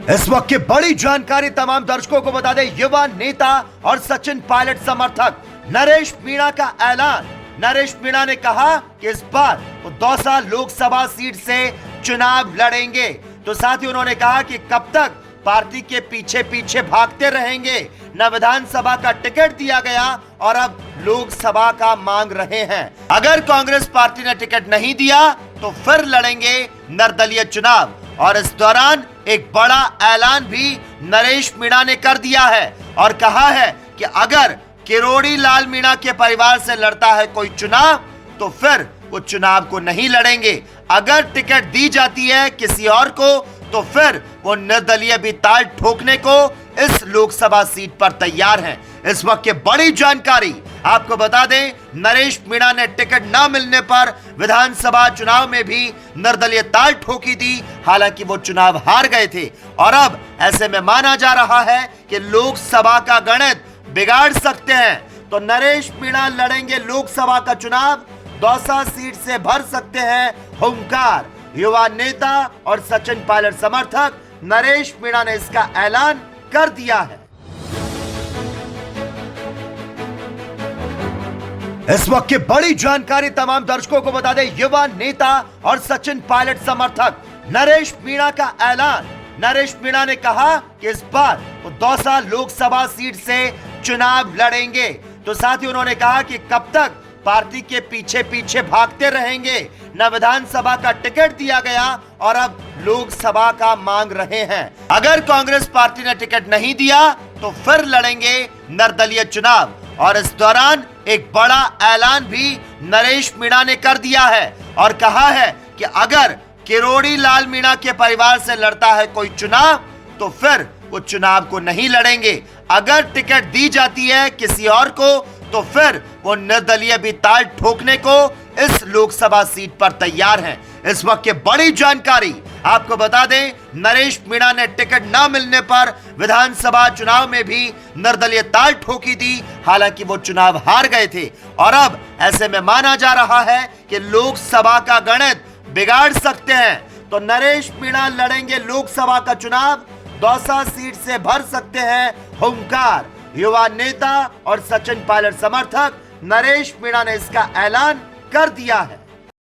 इस वक्त की बड़ी जानकारी तमाम दर्शकों को बता दें। युवा नेता और सचिन पायलट समर्थक नरेश मीणा का ऐलान। नरेश मीणा ने कहा कि इस बार वो दौसा लोकसभा सीट से चुनाव लड़ेंगे। तो साथ ही उन्होंने कहा कि कब तक पार्टी के पीछे पीछे भागते रहेंगे। न विधानसभा का टिकट दिया गया और अब लोकसभा का मांग रहे हैं। अगर कांग्रेस पार्टी ने टिकट नहीं दिया तो फिर लड़ेंगे निर्दलीय चुनाव। और इस दौरान एक बड़ा ऐलान भी नरेश मीणा ने कर दिया है और कहा है कि अगर किरोड़ी लाल मीणा के परिवार से लड़ता है कोई चुनाव तो फिर वो चुनाव को नहीं लड़ेंगे। अगर टिकट दी जाती है किसी और को तो फिर वो निर्दलीय भी ताल ठोकने को इस लोकसभा सीट पर तैयार हैं। इस वक्त की बड़ी जानकारी आपको बता दें, नरेश मीणा ने टिकट न मिलने पर विधानसभा चुनाव में भी निर्दलीय ताल ठोकी थी। हालांकि वो चुनाव हार गए थे और अब ऐसे में माना जा रहा है कि लोकसभा का गणित बिगाड़ सकते हैं। तो नरेश मीणा लड़ेंगे लोकसभा का चुनाव, दौसा सीट से भर सकते हैं हुंकार। युवा नेता और सचिन पायलट समर्थक नरेश मीणा ने इसका ऐलान कर दिया है। इस वक्त की बड़ी जानकारी तमाम दर्शकों को बता दें। युवा नेता और सचिन पायलट समर्थक नरेश मीणा का ऐलान। नरेश मीणा ने कहा कि इस बार वो दौसा लोकसभा सीट से चुनाव लड़ेंगे। तो साथ ही उन्होंने कहा कि कब तक पार्टी के पीछे पीछे भागते रहेंगे। न विधानसभा का टिकट दिया गया और अब लोकसभा का मांग रहे हैं। अगर कांग्रेस पार्टी ने टिकट नहीं दिया तो फिर लड़ेंगे निर्दलीय चुनाव। और इस दौरान एक बड़ा ऐलान भी नरेश मीणा ने कर दिया है और कहा है कि अगर किरोड़ी लाल मीणा के परिवार से लड़ता है कोई चुनाव तो फिर वो चुनाव को नहीं लड़ेंगे। अगर टिकट दी जाती है किसी और को तो फिर वो निर्दलीय भी ताल ठोकने को इस लोकसभा सीट पर तैयार हैं। इस वक्त की बड़ी जानकारी आपको बता दें, नरेश मीणा ने टिकट न मिलने पर विधानसभा चुनाव में भी निर्दलीय ताल ठोकी थी। हालांकि वो चुनाव हार गए थे और अब ऐसे में माना जा रहा है कि लोकसभा का गणित बिगाड़ सकते हैं। तो नरेश मीणा लड़ेंगे लोकसभा का चुनाव, दौसा सीट से भर सकते हैं हुंकार। युवा नेता और सचिन पायलट समर्थक नरेश मीणा ने इसका ऐलान कर दिया है।